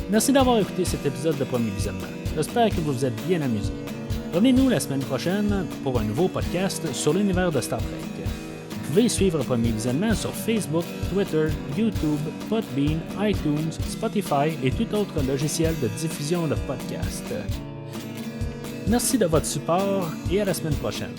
Merci d'avoir écouté cet épisode de Premier Visionnement. J'espère que vous vous êtes bien amusés. Revenez-nous la semaine prochaine pour un nouveau podcast sur l'univers de Star Trek. Vous pouvez suivre Premier Visionnement sur Facebook, Twitter, YouTube, Podbean, iTunes, Spotify et tout autre logiciel de diffusion de podcasts. Merci de votre support et à la semaine prochaine.